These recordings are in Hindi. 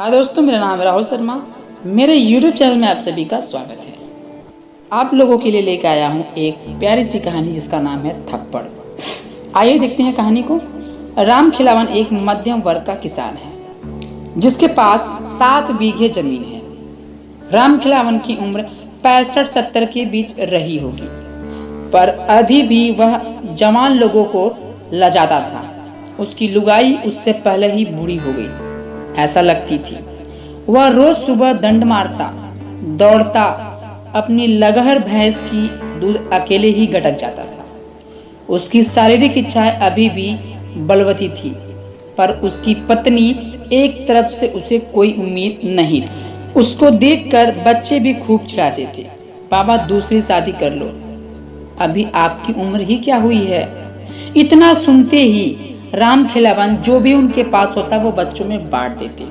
हाँ दोस्तों, मेरा नाम है राहुल शर्मा। मेरे YouTube चैनल में आप सभी का स्वागत है। आप लोगों के लिए लेकर आया हूँ एक प्यारी सी कहानी जिसका नाम है थप्पड़। आइए देखते हैं कहानी को। राम खिलावन एक मध्यम वर्ग का किसान है जिसके पास 7 बीघे जमीन है। राम खिलावन की उम्र 65-70 के बीच रही होगी, पर अभी भी वह जवान लोगों को लजाता था। उसकी लुगाई उससे पहले ही बूढ़ी हो गई थी, ऐसा लगती थी। वह रोज सुबह दंड मारता, दौड़ता, अपनी लगहर भैंस की दूध अकेले ही गटक जाता था। उसकी शारीरिक इच्छाएं अभी भी बलवती थी, पर उसकी पत्नी एक तरफ से उसे कोई उम्मीद नहीं थी। उसको देखकर बच्चे भी खूब चिढ़ाते थे, पापा दूसरी शादी कर लो, अभी आपकी उम्र ही क्या हुई है। इतना सुनते ही राम खिलावन जो भी उनके पास होता वो बच्चों में बांट देते।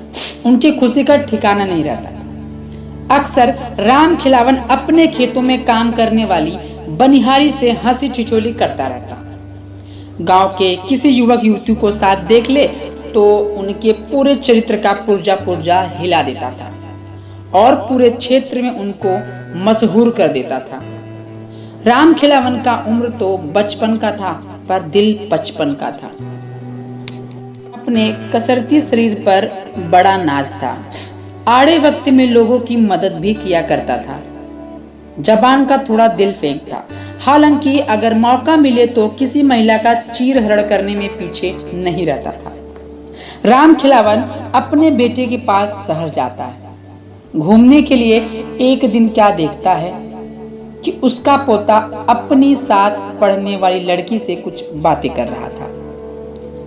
उनकी खुशी का ठिकाना नहीं रहता। अक्सर राम खिलावन अपने खेतों में काम करने वाली बनिहारी से हंसी ठिठोली करता रहता। गांव के किसी युवक युवती को साथ देख ले तो उनके पूरे चरित्र का पुर्जा पुर्जा हिला देता था और पूरे क्षेत्र में उनको मशहूर कर देता था। राम खिलावन का उम्र तो बचपन का था, पर दिल 55 का था। अपने कसरती शरीर पर बड़ा नाज था। आड़े वक्त में लोगों की मदद भी किया करता था। जबान का थोड़ा दिल फेंक था। हालांकि अगर मौका मिले तो किसी महिला का चीर हरण करने में पीछे नहीं रहता था। राम खिलावन अपने बेटे के पास शहर जाता है घूमने के लिए। एक दिन क्या देखता है कि उसका पोता अपनी साथ पढ़ने वाली लड़की से कुछ बातें कर रहा था।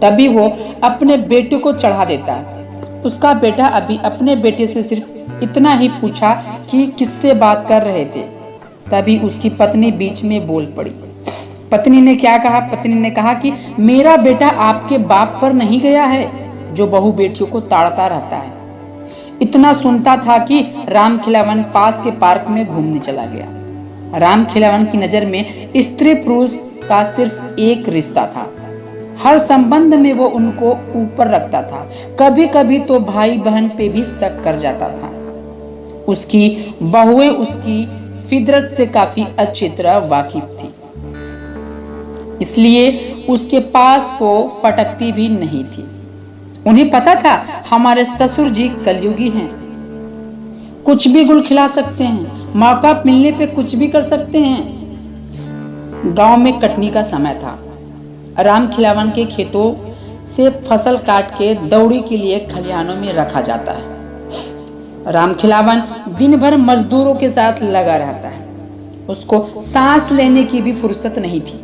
तभी वो अपने बेटे को चढ़ा देता है। उसका बेटा अभी अपने बेटे से सिर्फ इतना ही पूछा कि किससे बात कर रहे थे, तभी उसकी पत्नी बीच में बोल पड़ी। पत्नी ने क्या कहा? पत्नी ने कहा कि मेरा बेटा आपके बाप पर नहीं गया है जो बहू बेटियों को ताड़ता रहता है। इतना सुनता था कि राम खिलावन पास के पार्क में घूमने चला गया। राम खिलावन की नजर में स्त्री पुरुष का सिर्फ एक रिश्ता था। हर संबंध में वो उनको ऊपर रखता था। कभी कभी तो भाई बहन पे भी शक कर जाता था। उसकी बहुएं उसकी फितरत से काफी अच्छी तरह वाकिफ थी, इसलिए उसके पास वो फटकती भी नहीं थी। उन्हें पता था हमारे ससुर जी कलयुगी हैं, कुछ भी गुल खिला सकते हैं, मौका मिलने पे कुछ भी कर सकते हैं। गांव में कटनी का समय था। राम खिलावन के खेतों से फसल काट के दौड़ी के लिए खलिहानों में रखा जाता है। राम खिलावन दिन भर मजदूरों के साथ लगा रहता है। उसको सांस लेने की भी फुर्सत नहीं थी।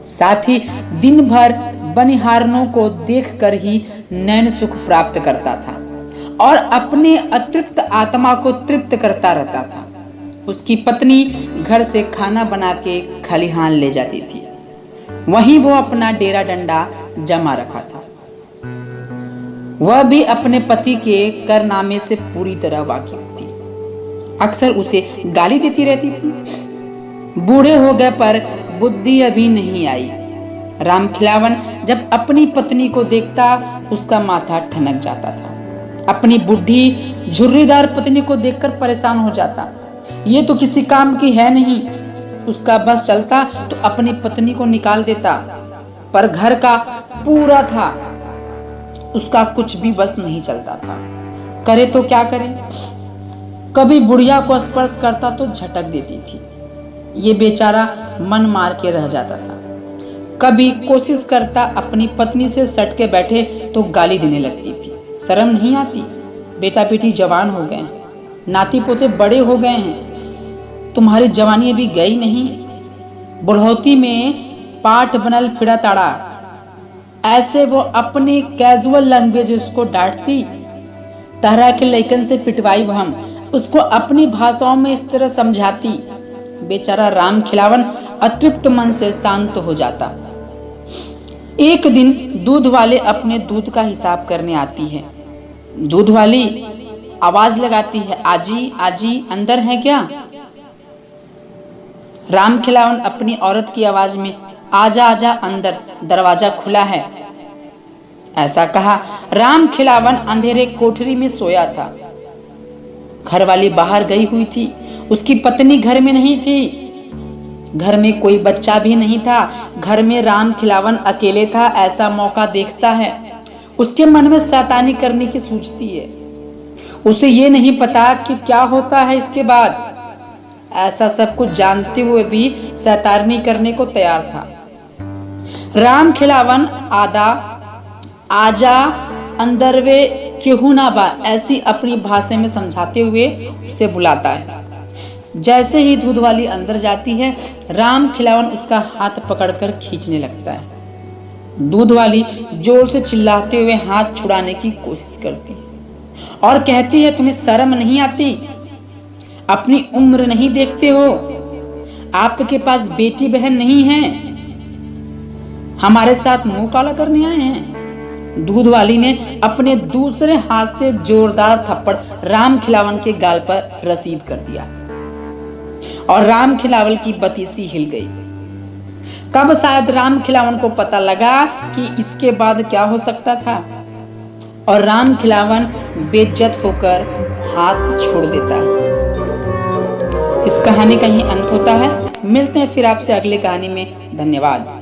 साथ ही दिन भर बनिहारनों को देखकर ही नैन सुख प्राप्त करता था और अपने अतृप्त आत्मा को तृप्त करता रहता था। उसकी पत्नी घर से खाना बना के खलिहान ले जाती थी। वहीं वो अपना डेरा डंडा जमा रखा था। वह भी अपने पति के कारनामे से पूरी तरह वाकिफ थी। अक्सर उसे गाली देती रहती थी। बूढ़े हो गए पर बुद्धि अभी नहीं आई। राम खिलावन जब अपनी पत्नी को देखता उसका माथा ठनक जाता था। अपनी बुढ़ी झुर्रीदार पत्नी को देखकर परेशान हो जाता। ये तो किसी काम की है नहीं। उसका बस चलता तो अपनी पत्नी को निकाल देता, पर घर का पूरा था, उसका कुछ भी बस नहीं चलता था। करे तो क्या करे? कभी बुढ़िया को स्पर्श करता तो झटक देती थी। ये बेचारा मन मार के रह जाता था। कभी कोशिश करता अपनी पत्नी से सट के बैठे तो गाली देने लगती थी। शर्म नहीं आती? बेटा बेटी जवान हो गए हैं, नाती पोते बड़े हो गए हैं, तुम्हारी जवानी अभी गई नहीं। बुढ़ौती में पाठ बनल फिरा ताड़ा। ऐसे वो अपनी कैजुअल लैंग्वेज उसको डांटती। तरह के लइकन से पिटवाई हम, उसको अपनी भाषाओं में इस तरह समझाती। बेचारा राम खिलावन अतृप्त मन से शांत हो जाता। एक दिन दूध वाले अपने दूध का हिसाब करने आती है। दूध वाली आवाज लगाती है, आजी आजी अंदर है क्या? राम खिलावन अपनी औरत की आवाज में, आजा आजा अंदर, दरवाजा खुला है। ऐसा कहा। राम खिलावन अंधेरे कोठरी में सोया था। घरवाली बाहर गई हुई थी, उसकी पत्नी घर में नहीं थी, घर में कोई बच्चा भी नहीं था। घर में राम खिलावन अकेले था। ऐसा मौका देखता है, उसके मन में शैतानी करने की सूझती है। उसे ये नहीं पता कि क्या होता है इसके बाद। ऐसा सब कुछ जानते हुए भी शैतानी करने को तैयार था। राम खिलावन आजा अंदर वे क्यों ना बा, ऐसी अपनी भाषा में समझाते हुए उसे बुलाता है। जैसे ही दूध वाली अंदर जाती है, राम खिलावन उसका हाथ पकड़कर खींचने लगता है। दूध वाली जोर से चिल्लाते हुए हाथ छुड़ाने की कोशिश करती है और कहती है, तुम्हें शर्म नहीं आती? अपनी उम्र नहीं देखते हो? आपके पास बेटी बहन नहीं है? हमारे साथ मुंह काला करने आए हैं? दूध वाली ने अपने दूसरे हाथ से जोरदार थप्पड़ राम खिलावन के गाल पर रसीद कर दिया और राम खिलावन की बतीसी हिल गई। तब शायद राम खिलावन को पता लगा कि इसके बाद क्या हो सकता था और राम खिलावन बेइज्जत होकर हाथ छोड़ देता है। इस कहानी का यही अंत होता है। मिलते हैं फिर आपसे अगली कहानी में। धन्यवाद।